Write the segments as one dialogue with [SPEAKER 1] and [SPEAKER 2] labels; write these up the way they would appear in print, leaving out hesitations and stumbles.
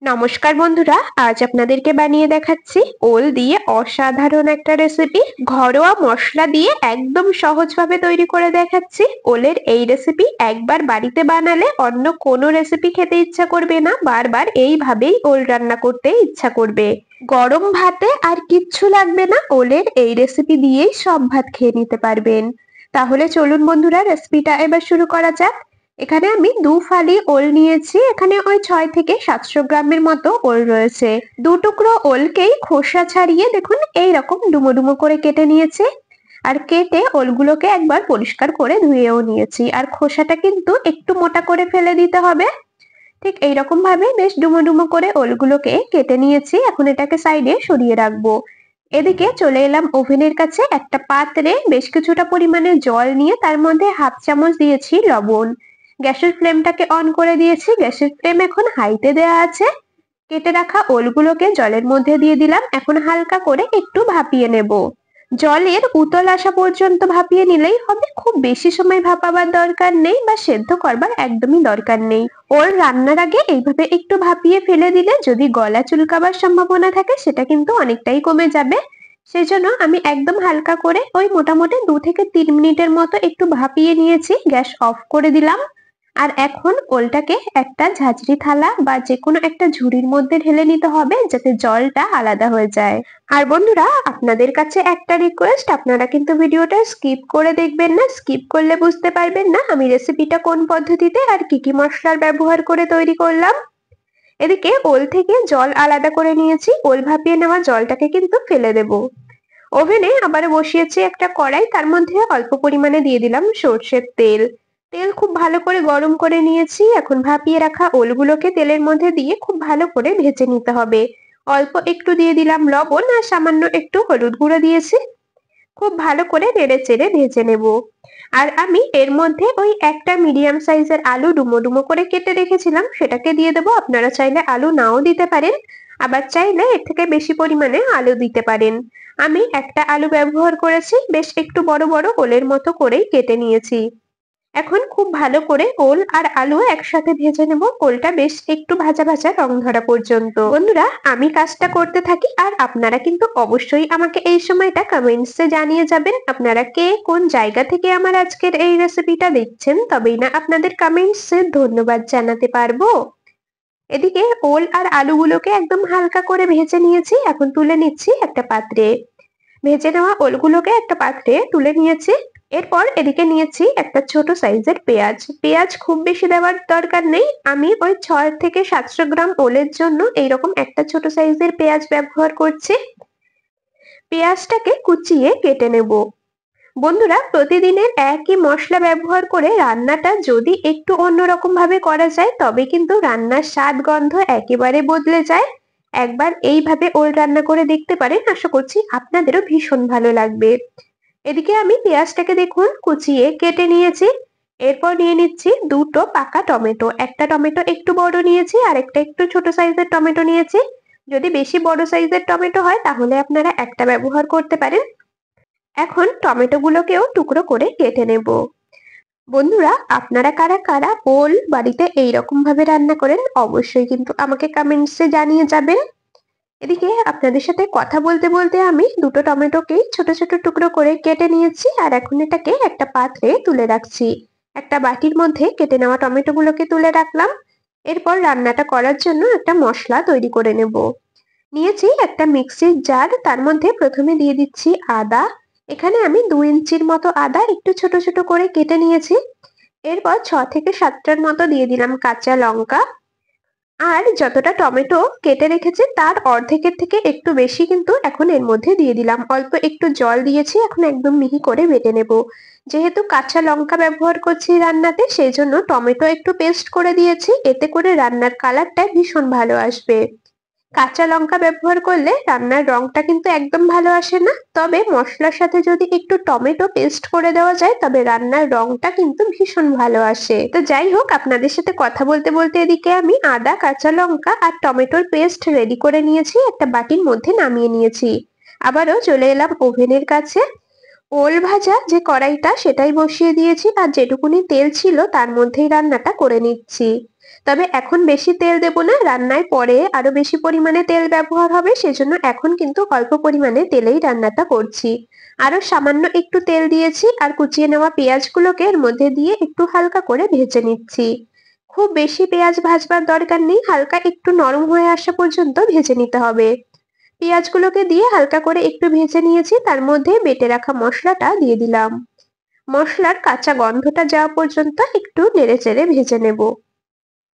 [SPEAKER 1] নমস্কার বন্ধুরা, আজ আপনাদেরকে বানিয়ে দেখাচ্ছি ওল দিয়ে অসাধারণ একটা রেসিপি। ঘরোয়া মশলা দিয়ে একদম সহজভাবে তৈরি করে দেখাচ্ছি। ওলের এই রেসিপি একবার বাড়িতে বানালে অন্য কোনো রেসিপি খেতে ইচ্ছা করবে না, বারবার এইভাবেই ওল রান্না করতে ইচ্ছা করবে। গরম ভাতে আর কিচ্ছু লাগবে না, ওলের এই রেসিপি দিয়েই সব ভাত খেয়ে নিতে পারবেন। তাহলে চলুন বন্ধুরা, রেসিপিটা এবার শুরু করা যাক। এখানে আমি 2 ফালি ওল নিয়েছি। এখানে ওই 6 থেকে 700 গ্রামের মতো ওল রয়েছে। 2 টুকরো ওলকেই খোসা ছাড়িয়ে দেখুন এইরকম ডুমো ডুমো করে কেটে নিয়েছি। আর কেটে ওলগুলোকে একবার পরিষ্কার করে ধুয়েও নিয়েছি। আর খোসাটা কিন্তু একটু মোটা করে ফেলে দিতে হবে। ঠিক এইরকম ভাবে বেশ ডুমো ডুমো করে ওলগুলোকে কেটে নিয়েছি। এখন এটাকে সাইডে সরিয়ে রাখবো। এদিকে চলে এলাম ওভেনের কাছে। একটা পাত্রে বেশ কিছুটা পরিমাণে জল নিয়ে তার মধ্যে হাফ চামচ দিয়েছি লবণ। গ্যাসের ফ্লেমটাকে অন করে দিয়েছি। গ্যাসের ফ্লেম এখন হাইতে দেওয়া আছে। কেটে রাখা ওলগুলোকে জলের মধ্যে দিয়ে দিলাম। এখন হালকা করে একটু ভাপিয়ে নেব। জলের উতল আসা পর্যন্ত ভাপিয়ে নিলেই হবে, খুব বেশি সময় ভাপাবার দরকার নেই বা সেদ্ধ করবার একদমই দরকার নেই। ওর রান্নার আগে এইভাবে একটু ভাপিয়ে ফেলে দিলে যদি গলা চুলকাবার সম্ভাবনা থাকে সেটা কিন্তু অনেকটাই কমে যাবে। সেজন্য আমি একদম হালকা করে ওই মোটামুটি 2 থেকে 3 মিনিটের মতো একটু ভাপিয়ে নিয়েছি। গ্যাস অফ করে দিলাম। আর এখন ওলটাকে একটা ঝাঁঝরি থালা বা যে কোনো একটা ঝুড়ির মধ্যে ঢেলে নিতে হবে যাতে জলটা আলাদা হয়ে যায়। আর বন্ধুরা, আপনাদের কাছে একটা রিকোয়েস্ট, আপনারা কিন্তু ভিডিওটা স্কিপ করে দেখবেন না। স্কিপ করলে বুঝতে পারবেন না আমি রেসিপিটা কোন পদ্ধতিতে আর কি কি মশলার ব্যবহার করে তৈরি করলাম। এদিকে ওল থেকে জল আলাদা করে নিয়েছি। ওল ভাপিয়ে নেওয়া জলটাকে কিন্তু ফেলে দেব। ওভেনে আবার বসিয়েছি একটা কড়াই, তার মধ্যে অল্প পরিমাণে দিয়ে দিলাম সর্ষের তেল। তেল খুব ভালো করে গরম করে নিয়েছি। এখন ভাপিয়ে রাখা ওলগুলোকে তেলের মধ্যে দিয়ে খুব ভালো করে ভেজে নিতে হবে। অল্প একটু দিয়ে দিলাম লবণ আর সামান্য একটু হলুদ গুঁড়ো দিয়েছি। খুব ভালো করে নেড়ে চেড়ে ভেজে নেব। আর আমি এর মধ্যে ওই একটা মিডিয়াম সাইজের আলু ডুমো ডুমো করে কেটে রেখেছিলাম, সেটাকে দিয়ে দেবো। আপনারা চাইলে আলু নাও দিতে পারেন, আবার চাইলে এর থেকে বেশি পরিমাণে আলু দিতে পারেন। আমি একটা আলু ব্যবহার করেছি, বেশ একটু বড় বড় ওলের মতো করেই কেটে নিয়েছি। এখন খুব ভালো করে ওল আর আলু একসাথে ভেজে নেব। ওলটা বেশ একটু ভাজা ভাজা রং ধরা পর্যন্ত। বন্ধুরা, আমি কাজটা করতে থাকি আর আপনারা কিন্তু অবশ্যই আমাকে এই সময়টা কমেন্টসে জানিয়ে যাবেন আপনারা কে কোন জায়গা থেকে আমার আজকের এই রেসিপিটা দেখছেন, তবেই না আপনাদের কমেন্টসে ধন্যবাদ জানাতে পারবো। এদিকে ওল আর আলুগুলোকে একদম হালকা করে ভেজে নিয়েছি। এখন তুলে নিচ্ছি একটা পাত্রে। ভেজে নেওয়া ওলগুলোকে একটা পাত্রে তুলে নিয়েছি। এরপর এদিকে নিয়েছি একটা ছোট সাইজের পেঁয়াজ। পেঁয়াজ খুব বেশি দেওয়ার দরকার নেই। আমি ওই 6 থেকে 700 গ্রাম ওলের জন্য এইরকম একটা ছোট সাইজের পেঁয়াজ ব্যবহার করছি। পেঁয়াজটাকে কুচিয়ে কেটে নেব। বন্ধুরা, প্রতিদিনের একই মশলা ব্যবহার করে রান্নাটা যদি একটু অন্যরকম ভাবে করা যায় তবে কিন্তু রান্নার স্বাদ গন্ধ একেবারে বদলে যায়। একবার এইভাবে ওল রান্না করে দেখতে পারেন, আশা করছি আপনাদেরও ভীষণ ভালো লাগবে। এদিকে আমি পেঁয়াজটাকে দেখুন কুচিয়ে কেটে নিয়েছি। এরপর নিয়ে নিচ্ছি দুটো পাকা টমেটো। একটা টমেটো একটু বড় নিয়েছি আর একটা একটু ছোট সাইজের টমেটো নিয়েছি। যদি বেশি বড় সাইজের টমেটো হয় তাহলে আপনারা একটা ব্যবহার করতে পারেন। এখন টমেটো গুলোকেও টুকরো করে কেটে নেব। বন্ধুরা, আপনারা কারা কারা ওল বাড়িতে এইরকম ভাবে রান্না করেন অবশ্যই কিন্তু আমাকে কমেন্টসে জানিয়ে যাবেন। এদিকে আপনাদের সাথে কথা বলতে বলতে আমি দুটো টমেটোকেই ছোট ছোট টুকরো করে কেটে নিয়েছি। আর এখন এটাকে একটা পাত্রে তুলে রাখছি। একটা বাটির মধ্যে কেটে নেওয়া টমেটো গুলোকে তুলে রাখলাম। এরপর রান্নাটা করার জন্য একটা মশলা তৈরি করে নেব। নিয়েছি একটা মিক্সির জার, তার মধ্যে প্রথমে দিয়ে দিচ্ছি আদা। এখানে আমি 2 ইঞ্চির মতো আদা একটু ছোট ছোট করে কেটে নিয়েছি। এরপর 6 থেকে 7টার মতো দিয়ে দিলাম কাঁচা লঙ্কা। আর যতটা টমেটো কেটে রেখেছি তার অর্ধেকের থেকে একটু বেশি কিন্তু এখন এর মধ্যে দিয়ে দিলাম। অল্প একটু জল দিয়েছি। এখন একদম মিহি করে বেটে নেব। যেহেতু কাঁচা লঙ্কা ব্যবহার করছি রান্নাতে, সেই জন্য টমেটো একটু পেস্ট করে দিয়েছি। এতে করে রান্নার কালারটা ভীষণ ভালো আসবে। কাঁচা লঙ্কা ব্যবহার করলে রান্নার রংটা কিন্তু একদম ভালো আসে না, তবে মশলার সাথে যদি একটু টমেটো পেস্ট করে দেওয়া যায় তবে রান্নার রংটা কিন্তু ভীষণ ভালো আসে। তো যাই হোক, আপনাদের সাথে কথা বলতে বলতে এদিকে আমি আদা, কাঁচা লঙ্কা আর টমেটোর পেস্ট রেডি করে নিয়েছি, একটা বাটির মধ্যে নামিয়ে নিয়েছি। আবারও চলে এলাম ওভেনের কাছে। ওল ভাজা যে কড়াইটা সেটাই বসিয়ে দিয়েছি আর যেটুকুনি তেল ছিল তার মধ্যেই রান্নাটা করে নিচ্ছি। তবে এখন বেশি তেল দেব না, রান্নায় পরে আরো বেশি পরিমাণে তেল ব্যবহার হবে, সেজন্য এখন কিন্তু অল্প পরিমাণে তেলেই রান্নাটা করছি। আরো সামান্য একটু তেল দিয়েছি আর কুচিয়ে নেওয়া পেঁয়াজগুলোকে এর মধ্যে দিয়ে একটু হালকা করে ভেজে নিচ্ছি। খুব বেশি পেঁয়াজ ভাজবার দরকার নেই, হালকা একটু নরম হয়ে আসা পর্যন্ত ভেজে নিতে হবে। পেঁয়াজগুলোকে দিয়ে হালকা করে একটু ভেজে নিয়েছি, তার মধ্যে বেটে রাখা মশলাটা দিয়ে দিলাম। মশলার কাঁচা গন্ধটা যাওয়া পর্যন্ত একটু নেড়েচেড়ে ভেজে নেব।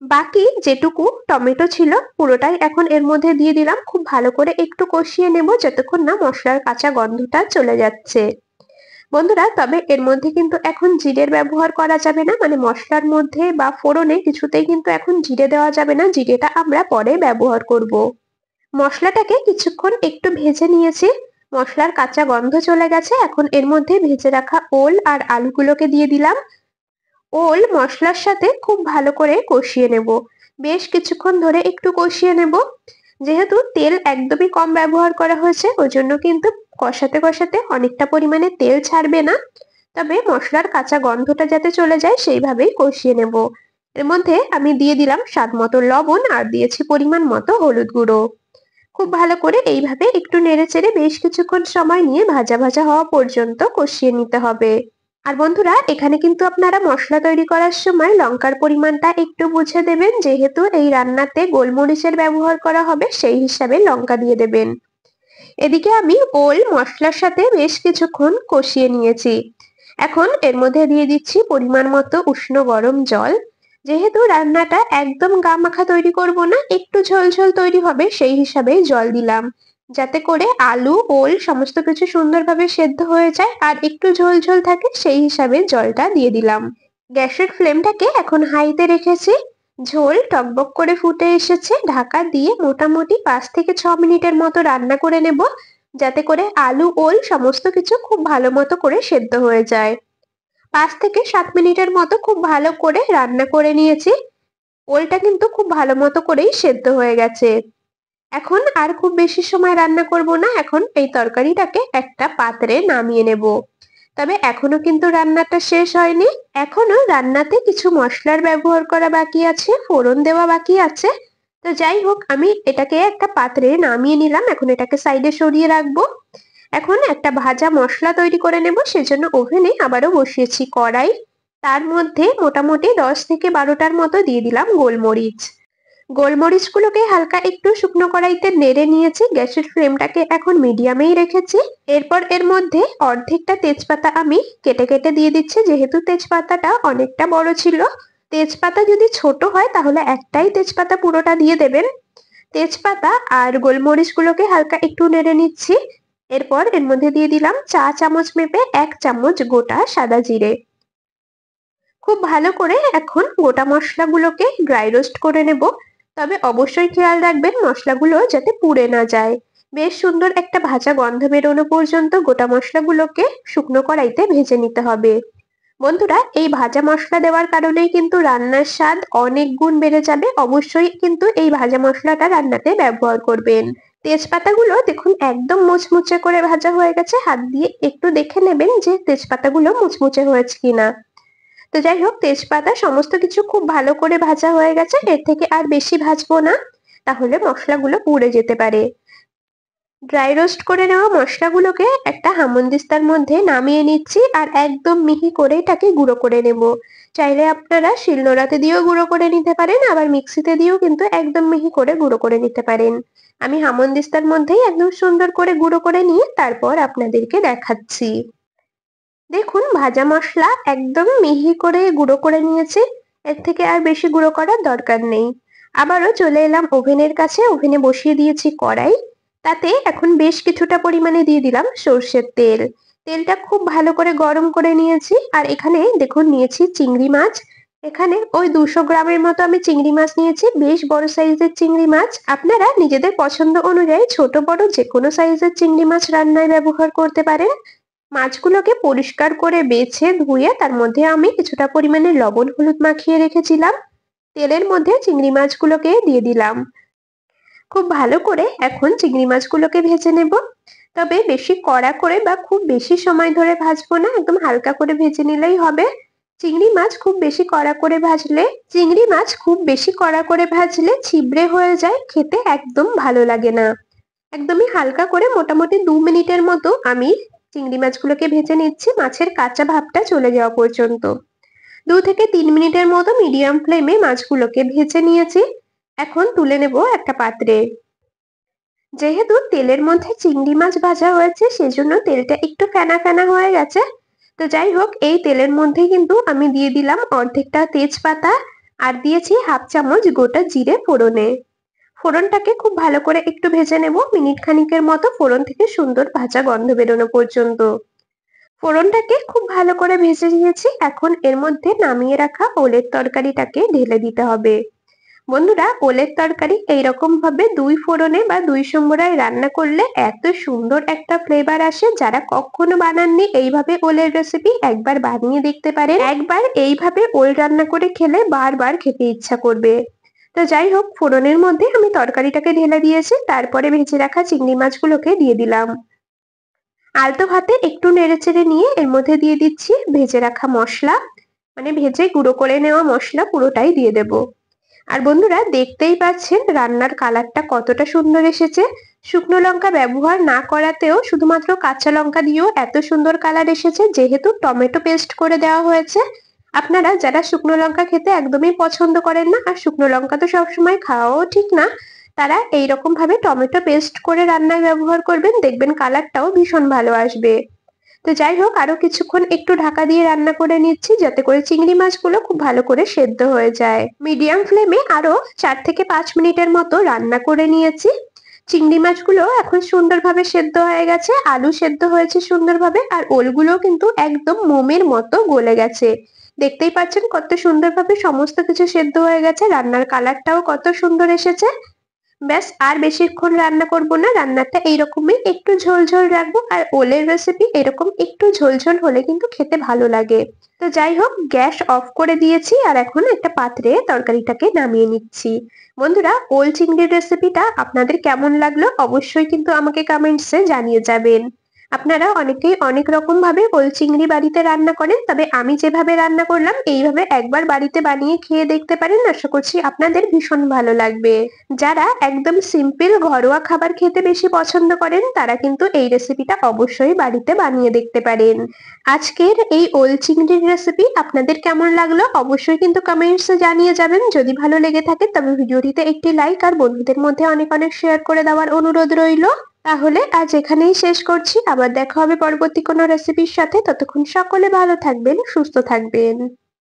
[SPEAKER 1] বাকি যেটুকু টমেটো ছিল পুরোটাই এখন এর মধ্যে দিয়ে দিলাম। খুব ভালো করে একটু কষিয়ে নেব যতক্ষণ না মশলার কাঁচা গন্ধটা চলে যাচ্ছে। বন্ধুরা, তবে এর মধ্যে কিন্তু এখন জিরের ব্যবহার করা যাবে না, মানে মশলার মধ্যে বা ফোড়নে কিছুতেই কিন্তু এখন জিরে দেওয়া যাবে না, জিরেটা আমরা পরে ব্যবহার করব। মশলাটাকে কিছুক্ষণ একটু ভেজে নিয়েছি, মশলার কাঁচা গন্ধ চলে গেছে। এখন এর মধ্যে ভেজে রাখা ওল আর আলুগুলোকে দিয়ে দিলাম। ওল মশলার সাথে খুব ভালো করে কষিয়ে নেব, বেশ কিছুক্ষণ ধরে একটু কষিয়ে নেব। যেহেতু তেল একদমই কম ব্যবহার করা হয়েছে ওই জন্য কিন্তু কষাতে কষাতে অনেকটা পরিমাণে তেল ছাড়বে না, তবে মশলার কাঁচা গন্ধটা যাতে চলে যায় সেইভাবেই কষিয়ে নেব। এর মধ্যে আমি দিয়ে দিলাম স্বাদ মতো লবণ আর দিয়েছি পরিমাণ মতো হলুদ গুঁড়ো। খুব ভালো করে এইভাবে একটু নেড়েচেড়ে বেশ কিছুক্ষণ সময় নিয়ে ভাজা ভাজা হওয়া পর্যন্ত কষিয়ে নিতে হবে। আর বন্ধুরা, এখানে কিন্তু আপনারা মশলা তৈরি করার সময় লঙ্কার পরিমাণটা একটু বুঝে দেবেন, যেহেতু এই রান্নাতে গোলমরিচের ব্যবহার করা হবে সেই হিসাবে লঙ্কা দিয়ে দেবেন। এদিকে আমি ওল মশলার সাথে বেশ কিছুক্ষণ কষিয়ে নিয়েছি। এখন এর মধ্যে দিয়ে দিচ্ছি পরিমাণ মতো উষ্ণ গরম জল। যেহেতু রান্নাটা একদম গা মাখা তৈরি করব না, একটু ঝোল ঝোল তৈরি হবে সেই হিসাবে জল দিলাম, যাতে করে আলু ওল সমস্ত কিছু সুন্দরভাবে সেদ্ধ হয়ে যায় আর একটু ঝোল ঝোল থাকে সেই হিসাবে জলটা দিয়ে দিলাম। গ্যাসের ফ্লেমটাকে এখন হাইতে রেখেছি। ঝোল টকবক করে ফুটে এসেছে, ঢাকা দিয়ে মোটামুটি 5 থেকে 6 মিনিটের মতো রান্না করে নেব, যাতে করে আলু ওল সমস্ত কিছু খুব ভালো মতো করে সেদ্ধ হয়ে যায়। 5 থেকে 7 মিনিটের মতো খুব ভালো করে রান্না করে নিয়েছি। ওলটা কিন্তু খুব ভালো মতো করেই সেদ্ধ হয়ে গেছে। এখন আর খুব বেশি সময় রান্না করব না, এখন এই তরকারিটাকে একটা পাত্রে নামিয়ে নেব। তবে এখনো কিন্তু রান্নাটা শেষ হয়নি, এখনো রান্নাতে কিছু মশলার ব্যবহার করা বাকি আছে, ফোড়ন দেওয়া বাকি আছে। তো যাই হোক, আমি এটাকে একটা পাত্রে নামিয়ে নিলাম, এখন এটাকে সাইডে সরিয়ে রাখবো। এখন একটা ভাজা মশলা তৈরি করে নেব, সেজন্য ওভেনে আবারও বসিয়েছি কড়াই। তার মধ্যে মোটামুটি 10 থেকে 12টার মতো দিয়ে দিলাম গোলমরিচ। গোলমরিচগুলোকে হালকা একটু শুকনো কড়াইতে নেড়ে নিয়েছি, গ্যাসের ফ্লেমটাকে এখন মিডিয়ামেই রেখেছি। এরপর এর মধ্যে অর্ধেকটা তেজপাতা আমি কেটে কেটে দিয়ে দিচ্ছি, যেহেতু তেজপাতাটা অনেকটা বড় ছিল। তেজপাতা যদি ছোট হয় তাহলে একটাই তেজপাতা পুরোটা দিয়ে দেবেন। তেজপাতা আর গোলমরিচগুলোকে হালকা একটু নেড়ে নিচ্ছি। এরপর এর মধ্যে দিয়ে দিলাম 1 চা চামচ মেপে 1 চামচ গোটা সাদা জিরে। খুব ভালো করে এখন গোটা মশলাগুলোকে ড্রাই রোস্ট করে নেব, তবে অবশ্যই খেয়াল রাখবেন মশলাগুলো যাতে পুড়ে না যায়। বেশ সুন্দর একটা ভাজা গন্ধ বেরোনো পর্যন্ত গোটা মশলাগুলোকে শুকনো কড়াইতে ভেজে নিতে হবে। বন্ধুরা, এই ভাজা মশলা দেওয়ার কারণেই কিন্তু রান্নার স্বাদ অনেক গুণ বেড়ে যাবে, অবশ্যই কিন্তু এই ভাজা মশলাটা রান্নাতে ব্যবহার করবেন। তেজপাতাগুলো দেখুন একদম মুচমুচে করে ভাজা হয়ে গেছে, হাত দিয়ে একটু দেখে নেবেন যে তেজপাতাগুলো মুচমুচে হয়েছে কিনা। তো যাই হোক, তেজপাতা সমস্ত কিছু খুব ভালো করে ভাজা হয়ে গেছে, এর থেকে আর বেশি ভাজবো না, তাহলে মশলাগুলো পুড়ে যেতে পারে। ড্রাই রোস্ট করে নেওয়া মশলাগুলোকে একটা হামানদিস্তার মধ্যে নামিয়ে নিচ্ছি আর একদম মিহি করে এটাকে গুঁড়ো করে নেব। চাইলে আপনারা শিলনোড়াতে দিয়েও গুঁড়ো করে নিতে পারেন, আবার মিক্সিতে দিয়েও কিন্তু একদম মিহি করে গুঁড়ো করে নিতে পারেন। আমি হামানদিস্তার মধ্যেই একদম সুন্দর করে গুঁড়ো করে নিয়ে তারপর আপনাদেরকে দেখাচ্ছি। দেখুন, ভাজা মশলা একদম মিহি করে গুঁড়ো করে নিয়েছি, এর থেকে আর বেশি গুঁড়ো করার দরকার নেই। আবারও চলে এলাম ওভেনের কাছে, ওভেনে বসিয়ে দিয়েছি কড়াই। তাতে এখন বেশ কিছুটা পরিমাণে দিয়ে দিলাম সর্ষের তেল। তেলটা খুব ভালো করে গরম করে নিয়েছি, আর এখানে দেখুন নিয়েছি চিংড়ি মাছ। এখানে ওই 200 গ্রামের মতো আমি চিংড়ি মাছ নিয়েছি, বেশ বড় সাইজের চিংড়ি মাছ। আপনারা নিজেদের পছন্দ অনুযায়ী ছোট বড় যে কোনো সাইজের চিংড়ি মাছ রান্নায় ব্যবহার করতে পারেন। মাছগুলোকে পরিষ্কার করে বেছে ধুয়ে তার মধ্যে আমি কিছুটা পরিমাণে লবণ হলুদ মাখিয়ে রেখেছিলাম। তেলের মধ্যে চিংড়ি মাছগুলোকে দিয়ে দিলাম। খুব ভালো করে এখন চিংড়ি মাছগুলোকে ভেজে নেব, তবে বেশি কড়া করে বা খুব বেশি সময় ধরে ভাজবো না, একদম হালকা করে ভেজে নিলেই হবে। চিংড়ি মাছ খুব বেশি কড়া করে ভাজলে চিংড়ি মাছ খুব বেশি কড়া করে ভাজলে ছিবড়ে হয়ে যায়, খেতে একদম ভালো লাগে না। একদমই হালকা করে মোটামুটি 2 মিনিটের মতো আমি চিংড়ি মাছগুলোকে ভেজে নিচ্ছি, মাছের কাঁচা ভাবটা চলে যাওয়া পর্যন্ত। 2 থেকে 3 মিনিটের মতো মিডিয়াম ফ্লেমে মাছগুলোকে ভেজে নিয়েছি। এখন তুলে নেব একটা পাত্রে। যেহেতু তেলের মধ্যে চিংড়ি মাছ ভাজা হয়েছে সেজন্য তেলটা একটু ফেনা ফেনা হয়ে গেছে। তো যাই হোক, এই তেলের মধ্যে কিন্তু আমি দিয়ে দিলাম অর্ধেকটা তেজপাতা আর দিয়েছি হাফ চামচ গোটা জিরে ফোড়নে। ফোড়নটাকে খুব ভালো করে একটু ভেজে নেব, মিনিট খানিকের মতো, ফোড়ন থেকে সুন্দর ভাজা গন্ধ বেরোনো পর্যন্ত। ফোড়নটাকে খুব ভালো করে ভেজে নিয়েছি। এখন এর মধ্যে নামিয়ে রাখা ওলের তরকারিটাকে ঢেলে দিতে হবে। বন্ধুরা, ওলের তরকারি এইরকম ভাবে 2 ফোড়নে বা 2 সম্বরায় রান্না করলে এত সুন্দর একটা ফ্লেভার আসে। যারা কখনো বানাননি এইভাবে ওলের রেসিপি, একবার বানিয়ে দেখতে পারেন। একবার এইভাবে ওল রান্না করে খেলে বারবার খেতে ইচ্ছা করবে। তো যাই হোক, ফোড়নের মধ্যে আমি তরকারিটাকে ঢেলে দিয়েছি, তারপরে ভেজে রাখা চিংড়ি মাছগুলোকে দিয়ে দিলাম। আলতো ভাতে একটু নেড়েচেড়ে নিয়ে এর মধ্যে দিয়ে দিচ্ছি ভেজে রাখা মশলা, মানে ভেজে গুঁড়ো করে নেওয়া মশলা পুরোটাই দিয়ে দেব। আর বন্ধুরা, দেখতেই পাচ্ছেন রান্নার কালারটা কতটা সুন্দর এসেছে। শুকনো লঙ্কা ব্যবহার না করাতেও শুধুমাত্র কাঁচা লঙ্কা দিয়েও এত সুন্দর কালার এসেছে, যেহেতু টমেটো পেস্ট করে দেওয়া হয়েছে। আপনারা যারা শুকনো লঙ্কা খেতে একদমই পছন্দ করেন না, আর শুকনো লঙ্কা তো সবসময় খাওয়াও ঠিক না, তারা এইরকম ভাবে টমেটো পেস্ট করে রান্নায় ব্যবহার করবেন, দেখবেন কালারটাও ভীষণ ভালো আসবে। তো যাই হোক, আরো কিছুক্ষণ একটু ঢাকা দিয়ে রান্না করে নিচ্ছি, যাতে করে চিংড়ি মাছগুলো খুব ভালো করে সেদ্ধ হয়ে যায়। মিডিয়াম ফ্লেমে আরো 4 থেকে 5 মিনিটের মতো রান্না করে নিয়েছি। চিংড়ি মাছগুলো এখন সুন্দরভাবে সেদ্ধ হয়ে গেছে, আলু সেদ্ধ হয়েছে সুন্দরভাবে, আর ওলগুলো কিন্তু একদম মোমের মতো গলে গেছে। দেখতেই পাচ্ছেন কত সুন্দরভাবে সমস্ত কিছু সেদ্ধ হয়ে গেছে, রান্নার কালারটাও কত সুন্দর এসেছে। ব্যাস, আর বেশিক্ষণ রান্না করব না, রান্নাটা এইরকমই একটু ঝোল ঝোল রাখবো। আর ওলের রেসিপি এরকম একটু ঝোল ঝোল হলে কিন্তু খেতে ভালো লাগে। তো যাই হোক, গ্যাস অফ করে দিয়েছি আর এখন একটা পাত্রে তরকারিটাকে নামিয়ে নিচ্ছি। বন্ধুরা, ওল চিংড়ির রেসিপিটা আপনাদের কেমন লাগলো অবশ্যই কিন্তু আমাকে কমেন্টসে জানিয়ে যাবেন। আপনারা অনেকেই অনেক রকম ভাবে ওল চিংড়ি বাড়িতে রান্না করেন, তবে আমি যেভাবে রান্না করলাম এইভাবে একবার বাড়িতে বানিয়ে খেয়ে দেখতে পারেন, আশা করছি আপনাদের ভীষণ ভালো লাগবে। যারা একদম সিম্পল ঘরোয়া খাবার খেতে বেশি পছন্দ করেন তারা কিন্তু এই রেসিপিটা অবশ্যই বাড়িতে বানিয়ে দেখতে পারেন। আজকের এই ওল চিংড়ির রেসিপি আপনাদের কেমন লাগলো অবশ্যই কিন্তু কমেন্টসে জানিয়ে যাবেন। যদি ভালো লেগে থাকে তবে ভিডিওটিতে একটি লাইক আর বন্ধুদের মধ্যে অনেক অনেক শেয়ার করে দেওয়ার অনুরোধ রইল। তাহলে আজ এখানেই শেষ করছি, আবার দেখা হবে পরবর্তী কোনো রেসিপির সাথে। ততক্ষণ সকলে ভালো থাকবেন, সুস্থ থাকবেন।